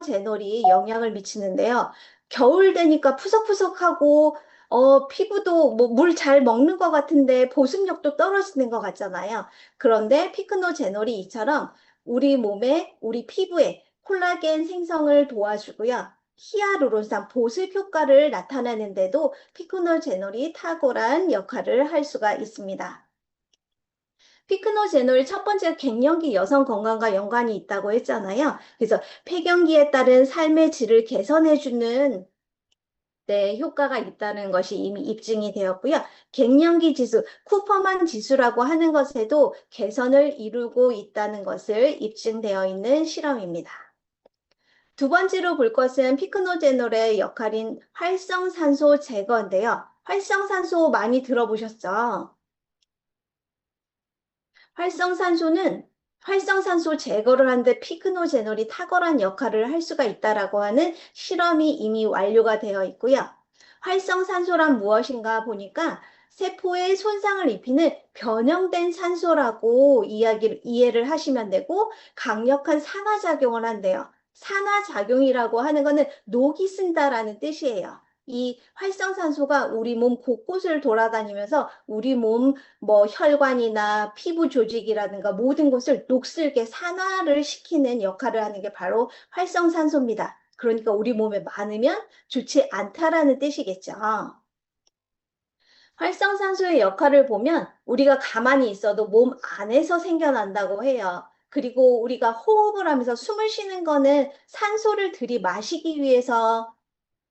피크노제놀이 영향을 미치는데요. 겨울 되니까 푸석푸석하고 피부도 뭐 물 잘 먹는 것 같은데 보습력도 떨어지는 것 같잖아요. 그런데 피크노제놀이 이처럼 우리 몸에, 우리 피부에 콜라겐 생성을 도와주고요. 히알루론산 보습 효과를 나타내는데도 피크노제놀이 탁월한 역할을 할 수가 있습니다. 피크노제놀 첫 번째 갱년기 여성 건강과 연관이 있다고 했잖아요. 그래서 폐경기에 따른 삶의 질을 개선해주는 네, 효과가 있다는 것이 이미 입증이 되었고요. 갱년기 지수, 쿠퍼만 지수라고 하는 것에도 개선을 이루고 있다는 것을 입증되어 있는 실험입니다. 두 번째로 볼 것은 피크노제놀의 역할인 활성산소 제거인데요. 활성산소 많이 들어보셨죠? 활성산소는 활성산소 제거를 하는데 피크노제놀이 탁월한 역할을 할 수가 있다라고 하는 실험이 이미 완료가 되어 있고요. 활성산소란 무엇인가 보니까 세포에 손상을 입히는 변형된 산소라고 이해를 하시면 되고 강력한 산화작용을 한대요. 산화작용이라고 하는 것은 녹이 쓴다라는 뜻이에요. 이 활성산소가 우리 몸 곳곳을 돌아다니면서 우리 몸 뭐 혈관이나 피부 조직이라든가 모든 것을 녹슬게 산화를 시키는 역할을 하는 게 바로 활성산소입니다. 그러니까 우리 몸에 많으면 좋지 않다라는 뜻이겠죠. 활성산소의 역할을 보면 우리가 가만히 있어도 몸 안에서 생겨난다고 해요. 그리고 우리가 호흡을 하면서 숨을 쉬는 거는 산소를 들이마시기 위해서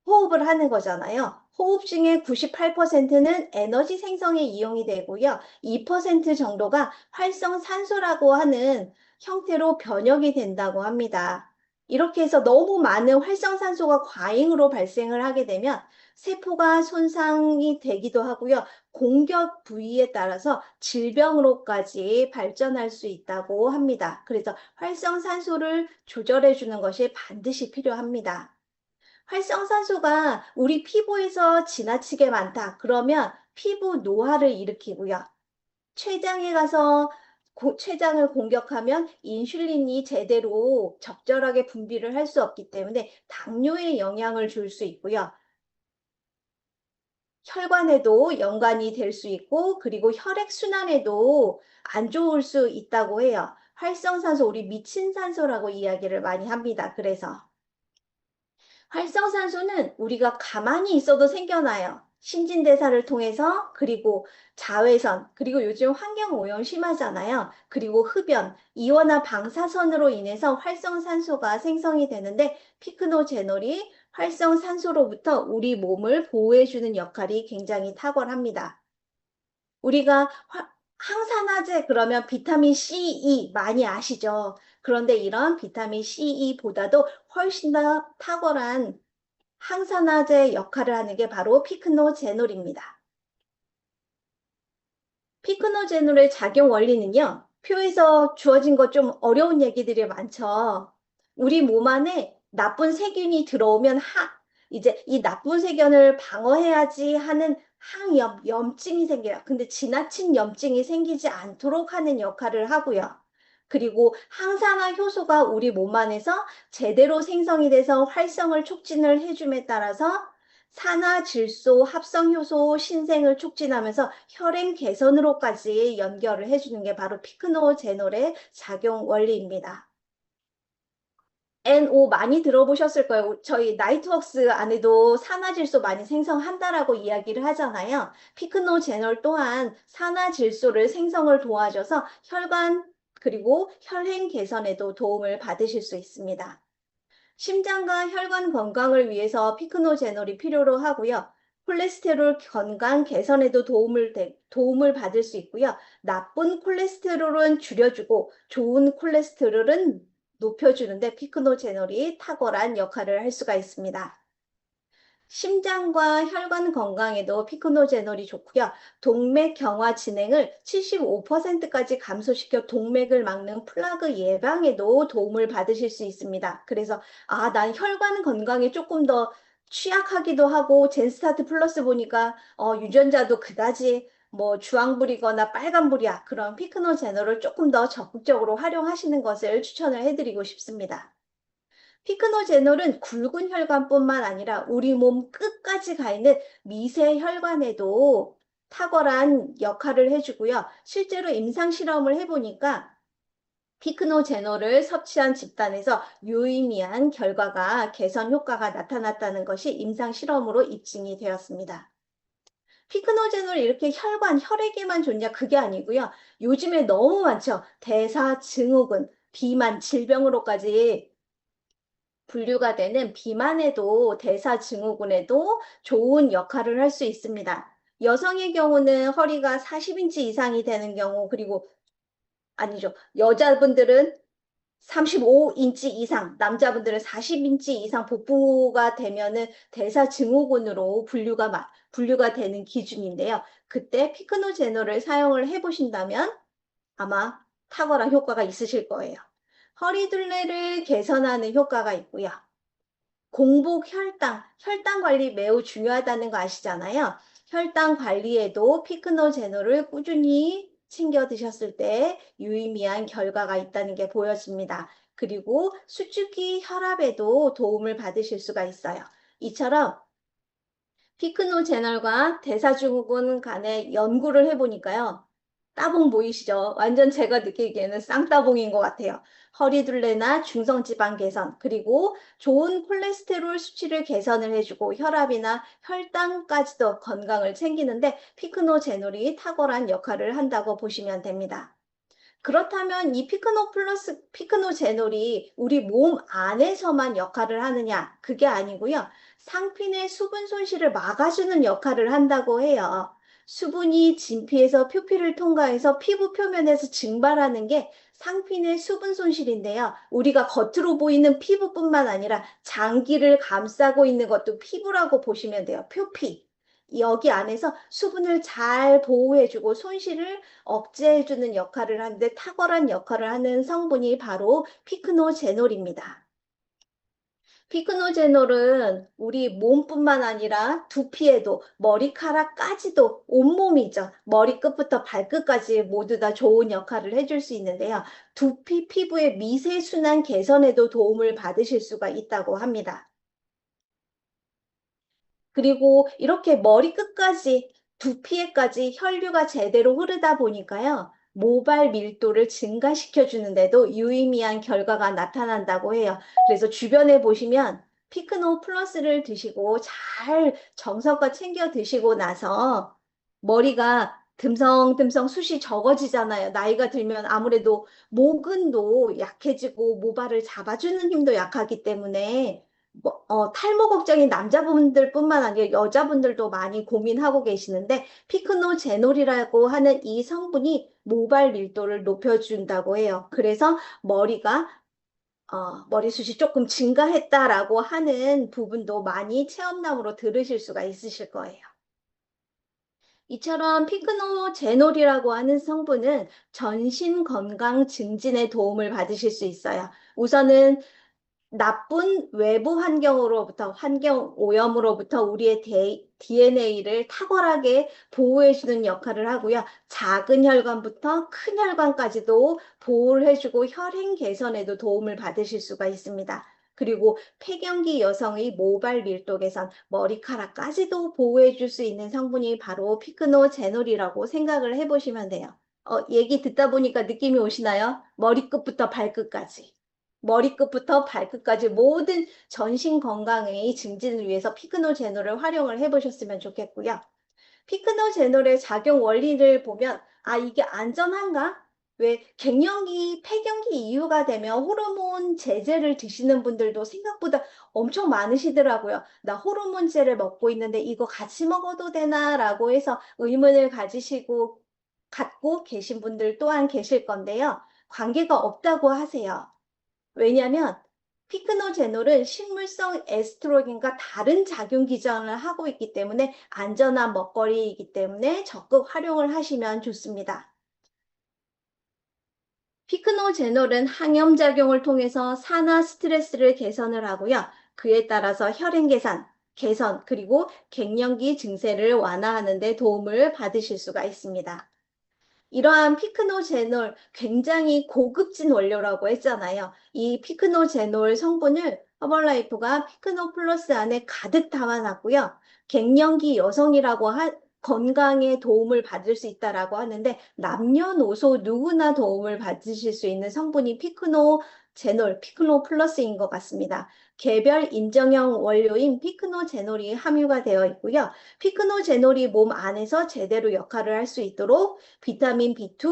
호흡을 하는 거잖아요. 호흡 중에 98%는 에너지 생성에 이용이 되고요. 2% 정도가 활성산소라고 하는 형태로 변형이 된다고 합니다. 이렇게 해서 너무 많은 활성산소가 과잉으로 발생을 하게 되면 세포가 손상이 되기도 하고요. 공격 부위에 따라서 질병으로까지 발전할 수 있다고 합니다. 그래서 활성산소를 조절해 주는 것이 반드시 필요합니다. 활성산소가 우리 피부에서 지나치게 많다. 그러면 피부 노화를 일으키고요. 췌장에 가서 췌장을 공격하면 인슐린이 제대로 적절하게 분비를 할 수 없기 때문에 당뇨에 영향을 줄 수 있고요. 혈관에도 연관이 될 수 있고 그리고 혈액순환에도 안 좋을 수 있다고 해요. 활성산소, 우리 미친 산소라고 이야기를 많이 합니다. 그래서 활성산소는 우리가 가만히 있어도 생겨나요. 신진대사를 통해서 그리고 자외선 그리고 요즘 환경오염 심하잖아요. 그리고 흡연, 이원화 방사선으로 인해서 활성산소가 생성이 되는데 피크노제놀이 활성산소로부터 우리 몸을 보호해주는 역할이 굉장히 탁월합니다. 우리가 항산화제 그러면 비타민 C, E 많이 아시죠? 그런데 이런 비타민 C, E보다도 훨씬 더 탁월한 항산화제 역할을 하는 게 바로 피크노제놀입니다. 피크노제놀의 작용 원리는요, 표에서 주어진 것 좀 어려운 얘기들이 많죠. 우리 몸 안에 나쁜 세균이 들어오면 이제 이 나쁜 세균을 방어해야지 하는 염증이 생겨요. 근데 지나친 염증이 생기지 않도록 하는 역할을 하고요. 그리고 항산화 효소가 우리 몸 안에서 제대로 생성이 돼서 활성을 촉진을 해줌에 따라서 산화질소 합성효소 신생을 촉진하면서 혈행 개선으로까지 연결을 해주는 게 바로 피크노제놀의 작용 원리입니다. NO 많이 들어보셨을 거예요. 저희 나이트웍스 안에도 산화질소 많이 생성한다라고 이야기를 하잖아요. 피크노제놀 또한 산화질소를 생성을 도와줘서 혈관 그리고 혈행 개선에도 도움을 받으실 수 있습니다. 심장과 혈관 건강을 위해서 피크노제놀이 필요로 하고요. 콜레스테롤 건강 개선에도 도움을 받을 수 있고요. 나쁜 콜레스테롤은 줄여주고 좋은 콜레스테롤은 높여주는데 피크노제놀이 탁월한 역할을 할 수가 있습니다. 심장과 혈관 건강에도 피크노제놀이 좋고요. 동맥 경화 진행을 75%까지 감소시켜 동맥을 막는 플라그 예방에도 도움을 받으실 수 있습니다. 그래서 난 혈관 건강에 조금 더 취약하기도 하고 젠스타트 플러스 보니까 유전자도 그다지 뭐 주황불이거나 빨간불이야. 그런 피크노제놀을 조금 더 적극적으로 활용하시는 것을 추천을 해드리고 싶습니다. 피크노제놀은 굵은 혈관뿐만 아니라 우리 몸 끝까지 가 있는 미세 혈관에도 탁월한 역할을 해주고요. 실제로 임상 실험을 해보니까 피크노제놀을 섭취한 집단에서 유의미한 결과가 개선 효과가 나타났다는 것이 임상 실험으로 입증이 되었습니다. 피크노제놀이 이렇게 혈관, 혈액에만 좋냐? 그게 아니고요. 요즘에 너무 많죠. 대사증후군, 비만, 질병으로까지 분류가 되는 비만에도 대사증후군에도 좋은 역할을 할 수 있습니다. 여성의 경우는 허리가 40인치 이상이 되는 경우, 그리고 아니죠. 여자분들은 35인치 이상, 남자분들은 40인치 이상 복부가 되면은 대사증후군으로 분류가 되는 기준인데요. 그때 피크노제놀을 사용을 해보신다면 아마 탁월한 효과가 있으실 거예요. 허리둘레를 개선하는 효과가 있고요. 공복 혈당 관리 매우 중요하다는 거 아시잖아요. 혈당 관리에도 피크노제놀을 꾸준히 챙겨 드셨을 때 유의미한 결과가 있다는 게 보여집니다. 그리고 수축기 혈압에도 도움을 받으실 수가 있어요. 이처럼 피크노제놀과 대사증후군 간의 연구를 해보니까요. 따봉 보이시죠? 완전 제가 느끼기에는 쌍따봉인 것 같아요. 허리둘레나 중성지방 개선, 그리고 좋은 콜레스테롤 수치를 개선을 해주고 혈압이나 혈당까지도 건강을 챙기는데 피크노제놀이 탁월한 역할을 한다고 보시면 됩니다. 그렇다면 이 피크노제놀이 우리 몸 안에서만 역할을 하느냐? 그게 아니고요. 상핀의 수분 손실을 막아주는 역할을 한다고 해요. 수분이 진피에서 표피를 통과해서 피부 표면에서 증발하는 게 상핀의 수분 손실인데요. 우리가 겉으로 보이는 피부뿐만 아니라 장기를 감싸고 있는 것도 피부라고 보시면 돼요. 표피. 여기 안에서 수분을 잘 보호해주고 손실을 억제해주는 역할을 하는데 탁월한 역할을 하는 성분이 바로 피크노제놀입니다. 피크노제놀은 우리 몸뿐만 아니라 두피에도 머리카락까지도 온몸이죠. 머리끝부터 발끝까지 모두 다 좋은 역할을 해줄 수 있는데요. 두피 피부의 미세순환 개선에도 도움을 받으실 수가 있다고 합니다. 그리고 이렇게 머리끝까지 두피에까지 혈류가 제대로 흐르다 보니까요. 모발 밀도를 증가시켜 주는데도 유의미한 결과가 나타난다고 해요. 그래서 주변에 보시면 피크노 플러스를 드시고 잘 정성껏 챙겨 드시고 나서 머리가 듬성듬성 숱이 적어지잖아요. 나이가 들면 아무래도 모근도 약해지고 모발을 잡아주는 힘도 약하기 때문에 탈모 걱정인 남자분들뿐만 아니라 여자분들도 많이 고민하고 계시는데 피크노제놀이라고 하는 이 성분이 모발 밀도를 높여준다고 해요. 그래서 머리숱이 조금 증가했다라고 하는 부분도 많이 체험담으로 들으실 수가 있으실 거예요. 이처럼 피크노제놀이라고 하는 성분은 전신 건강 증진에 도움을 받으실 수 있어요. 우선은 나쁜 외부 환경 오염으로부터 우리의 DNA를 탁월하게 보호해주는 역할을 하고요. 작은 혈관부터 큰 혈관까지도 보호를 해주고 혈행 개선에도 도움을 받으실 수가 있습니다. 그리고 폐경기 여성의 모발 밀도 개선, 머리카락까지도 보호해줄 수 있는 성분이 바로 피크노제놀이라고 생각을 해보시면 돼요. 얘기 듣다 보니까 느낌이 오시나요? 머리끝부터 발끝까지. 머리끝부터 발끝까지 모든 전신 건강의 증진을 위해서 피크노제놀을 활용을 해보셨으면 좋겠고요. 피크노제놀의 작용 원리를 보면 이게 안전한가? 왜 갱년기, 폐경기 이후가 되면 호르몬 제제를 드시는 분들도 생각보다 엄청 많으시더라고요. 나 호르몬제를 먹고 있는데 이거 같이 먹어도 되나? 라고 해서 의문을 갖고 계신 분들 또한 계실 건데요. 관계가 없다고 하세요. 왜냐하면 피크노제놀은 식물성 에스트로겐과 다른 작용 기전을 하고 있기 때문에 안전한 먹거리이기 때문에 적극 활용을 하시면 좋습니다. 피크노제놀은 항염작용을 통해서 산화 스트레스를 개선을 하고요. 그에 따라서 혈행 개선, 그리고 갱년기 증세를 완화하는 데 도움을 받으실 수가 있습니다. 이러한 피크노제놀 굉장히 고급진 원료라고 했잖아요. 이 피크노제놀 성분을 허벌라이프가 피크노 플러스 안에 가득 담아놨고요. 갱년기 여성이라고 건강에 도움을 받을 수 있다라고 하는데 남녀노소 누구나 도움을 받으실 수 있는 성분이 피크노제놀, 피크노 플러스인 것 같습니다. 개별 인정형 원료인 피크노제놀이 함유가 되어 있고요. 피크노제놀이 몸 안에서 제대로 역할을 할 수 있도록 비타민 B2,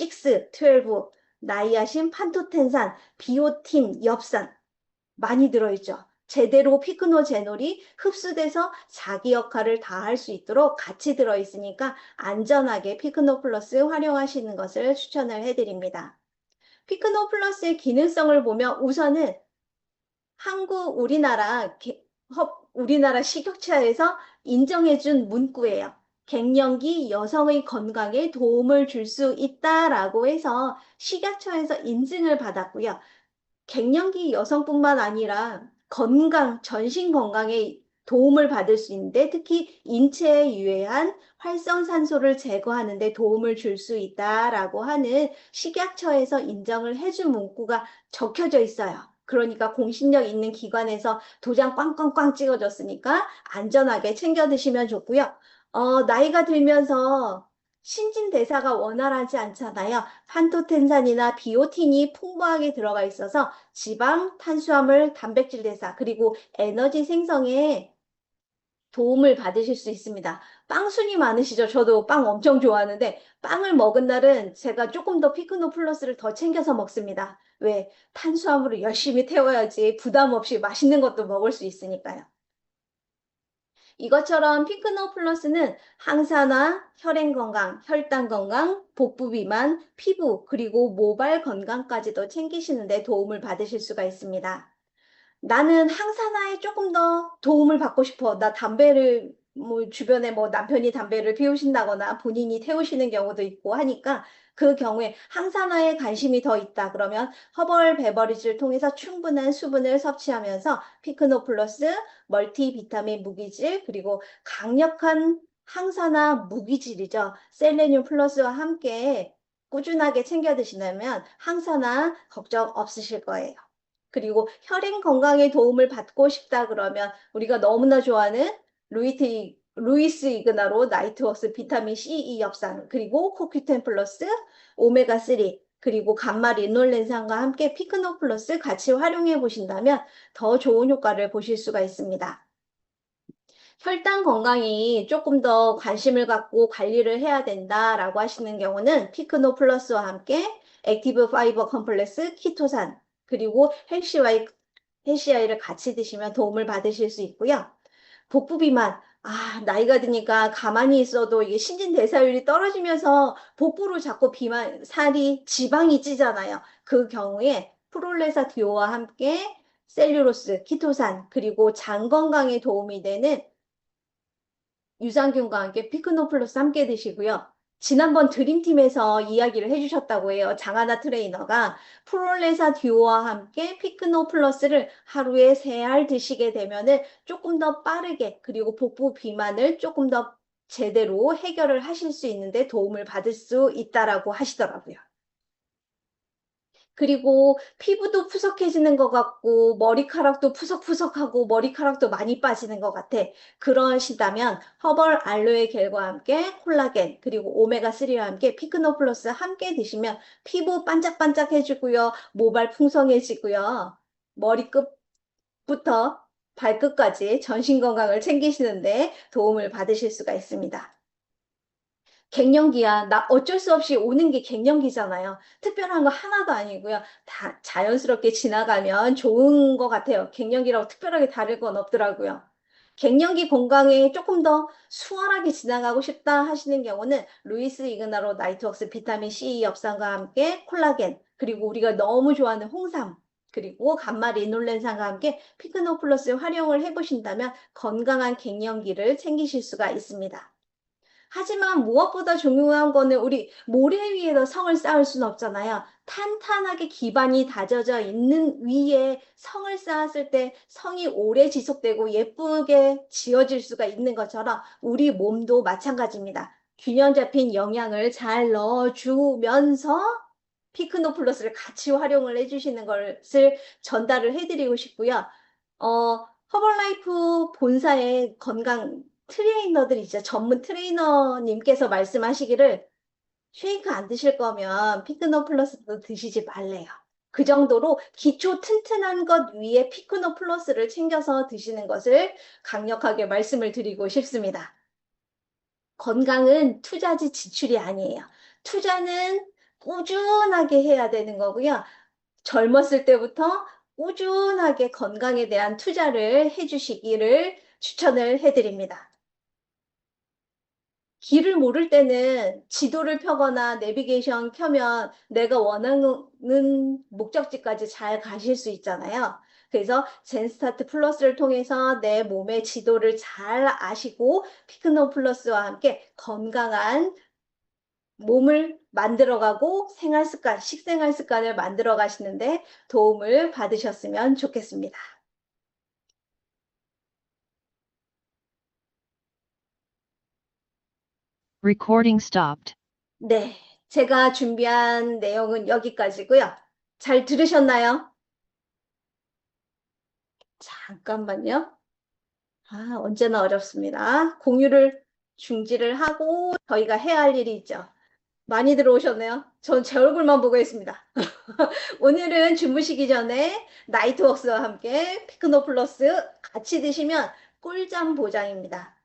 6, 12, 나이아신, 판토텐산, 비오틴, 엽산 많이 들어있죠. 제대로 피크노제놀이 흡수돼서 자기 역할을 다 할 수 있도록 같이 들어있으니까 안전하게 피크노 플러스 활용하시는 것을 추천을 해드립니다. 피크노 플러스의 기능성을 보면 우선은 우리나라 식약처에서 인정해준 문구예요. 갱년기 여성의 건강에 도움을 줄 수 있다라고 해서 식약처에서 인증을 받았고요. 갱년기 여성뿐만 아니라 전신 건강에 도움을 받을 수 있는데 특히 인체에 유해한 활성산소를 제거하는 데 도움을 줄 수 있다라고 하는 식약처에서 인정을 해준 문구가 적혀져 있어요. 그러니까 공신력 있는 기관에서 도장 꽝꽝꽝 찍어줬으니까 안전하게 챙겨 드시면 좋고요. 나이가 들면서 신진대사가 원활하지 않잖아요. 판토텐산이나 비오틴이 풍부하게 들어가 있어서 지방, 탄수화물, 단백질 대사, 그리고 에너지 생성에 도움을 받으실 수 있습니다. 빵순이 많으시죠? 저도 빵 엄청 좋아하는데 빵을 먹은 날은 제가 조금 더 피크노 플러스를 더 챙겨서 먹습니다. 왜? 탄수화물을 열심히 태워야지 부담 없이 맛있는 것도 먹을 수 있으니까요. 이것처럼 피크노 플러스는 항산화, 혈행 건강, 혈당 건강, 복부 비만, 피부, 그리고 모발 건강까지도 챙기시는데 도움을 받으실 수가 있습니다. 나는 항산화에 조금 더 도움을 받고 싶어. 나 담배를, 주변에 남편이 담배를 피우신다거나 본인이 태우시는 경우도 있고 하니까 그 경우에 항산화에 관심이 더 있다. 그러면 허벌 베버리지를 통해서 충분한 수분을 섭취하면서 피크노 플러스, 멀티비타민 무기질, 그리고 강력한 항산화 무기질이죠. 셀레늄 플러스와 함께 꾸준하게 챙겨 드시려면 항산화 걱정 없으실 거예요. 그리고 혈행 건강에 도움을 받고 싶다 그러면 우리가 너무나 좋아하는 루이스 이그나로 나이트웍스 비타민 C2 엽산 그리고 코큐텐 플러스 오메가3 그리고 감마 리놀렌산과 함께 피크노 플러스 같이 활용해 보신다면 더 좋은 효과를 보실 수가 있습니다. 혈당 건강이 조금 더 관심을 갖고 관리를 해야 된다라고 하시는 경우는 피크노 플러스와 함께 액티브 파이버 컴플렉스, 키토산, 그리고 헬시아이를 같이 드시면 도움을 받으실 수 있고요. 복부 비만, 나이가 드니까 가만히 있어도 이게 신진대사율이 떨어지면서 복부로 자꾸 지방이 찌잖아요. 그 경우에 프롤레사 듀오와 함께 셀룰로스, 키토산, 그리고 장 건강에 도움이 되는 유산균과 함께 피크노플러스 함께 드시고요. 지난번 드림팀에서 이야기를 해주셨다고 해요. 장하나 트레이너가 프롤레사 듀오와 함께 피크노 플러스를 하루에 3알 드시게 되면은 조금 더 빠르게 그리고 복부 비만을 조금 더 제대로 해결을 하실 수 있는데 도움을 받을 수 있다라고 하시더라고요. 그리고 피부도 푸석해지는 것 같고 머리카락도 푸석푸석하고 머리카락도 많이 빠지는 것 같아. 그러시다면 허벌 알로에 겔과 함께 콜라겐 그리고 오메가3와 함께 피크노 플러스 함께 드시면 피부 반짝반짝해지고요. 모발 풍성해지고요. 머리끝부터 발끝까지 전신 건강을 챙기시는데 도움을 받으실 수가 있습니다. 갱년기야. 나 어쩔 수 없이 오는 게 갱년기잖아요. 특별한 거 하나도 아니고요. 다 자연스럽게 지나가면 좋은 것 같아요. 갱년기라고 특별하게 다를 건 없더라고요. 갱년기 건강에 조금 더 수월하게 지나가고 싶다 하시는 경우는 루이스 이그나로 나이트웍스 비타민 C 엽산과 함께 콜라겐 그리고 우리가 너무 좋아하는 홍삼 그리고 감마 리놀렌산과 함께 피크노 플러스 활용을 해보신다면 건강한 갱년기를 챙기실 수가 있습니다. 하지만 무엇보다 중요한 거는 우리 모래 위에다 성을 쌓을 수는 없잖아요. 탄탄하게 기반이 다져져 있는 위에 성을 쌓았을 때 성이 오래 지속되고 예쁘게 지어질 수가 있는 것처럼 우리 몸도 마찬가지입니다. 균형 잡힌 영양을 잘 넣어주면서 피크노 플러스를 같이 활용을 해주시는 것을 전달을 해드리고 싶고요. 허벌라이프 본사의 건강 트레이너들 있죠. 전문 트레이너님께서 말씀하시기를 쉐이크 안 드실 거면 피크노 플러스도 드시지 말래요. 그 정도로 기초 튼튼한 것 위에 피크노 플러스를 챙겨서 드시는 것을 강력하게 말씀을 드리고 싶습니다. 건강은 투자지 지출이 아니에요. 투자는 꾸준하게 해야 되는 거고요. 젊었을 때부터 꾸준하게 건강에 대한 투자를 해주시기를 추천을 해드립니다. 길을 모를 때는 지도를 펴거나 내비게이션 켜면 내가 원하는 목적지까지 잘 가실 수 있잖아요. 그래서 젠스타트 플러스를 통해서 내 몸의 지도를 잘 아시고 피크노 플러스와 함께 건강한 몸을 만들어가고 생활 습관, 식생활 습관을 만들어 가시는데 도움을 받으셨으면 좋겠습니다. Recording stopped. 네, 제가 준비한 내용은 여기까지고요. 잘 들으셨나요? 잠깐만요. 언제나 어렵습니다. 공유를 중지를 하고 저희가 해야 할 일이 있죠. 많이 들어오셨네요. 전 제 얼굴만 보고 있습니다. 오늘은 주무시기 전에 나이트웍스와 함께 피크노 플러스 같이 드시면 꿀잠 보장입니다.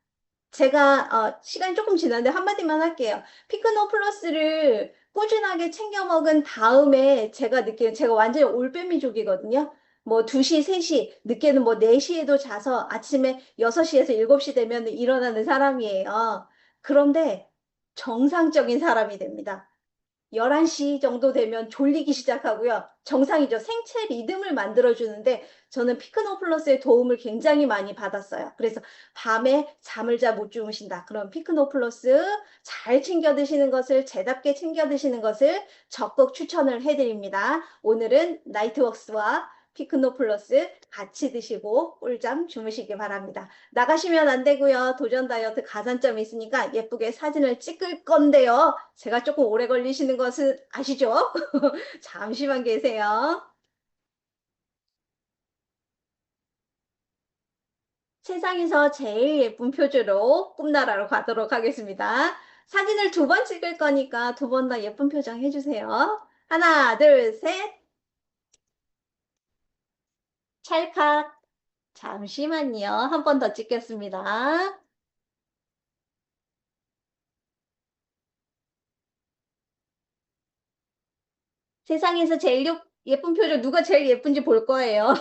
제가 시간이 조금 지났는데 한마디만 할게요. 피크노 플러스를 꾸준하게 챙겨 먹은 다음에 제가 느끼는 제가 완전히 올빼미족이거든요. 뭐 2시, 3시, 늦게는 뭐 4시에도 자서 아침에 6시에서 7시 되면 일어나는 사람이에요. 그런데 정상적인 사람이 됩니다. 11시 정도 되면 졸리기 시작하고요. 정상이죠. 생체 리듬을 만들어주는데 저는 피크노 플러스의 도움을 굉장히 많이 받았어요. 그래서 밤에 잠을 잘 못 주무신다. 그럼 피크노 플러스 잘 챙겨 드시는 것을 제답게 챙겨 드시는 것을 적극 추천을 해드립니다. 오늘은 나이트웍스와 피크노 플러스 같이 드시고 꿀잠 주무시기 바랍니다. 나가시면 안 되고요. 도전 다이어트 가산점이 있으니까 예쁘게 사진을 찍을 건데요. 제가 조금 오래 걸리시는 것은 아시죠? 잠시만 계세요. 세상에서 제일 예쁜 표주로 꿈나라로 가도록 하겠습니다. 사진을 2번 찍을 거니까 2번 다 예쁜 표정 해주세요. 하나, 둘, 셋. 찰칵. 잠시만요. 한 번 더 찍겠습니다. 세상에서 제일 예쁜 표정 누가 제일 예쁜지 볼 거예요.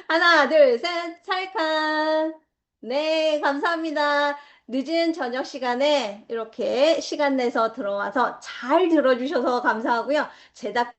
하나, 둘, 셋, 찰칵. 네, 감사합니다. 늦은 저녁 시간에 이렇게 시간 내서 들어와서 잘 들어주셔서 감사하고요. 제답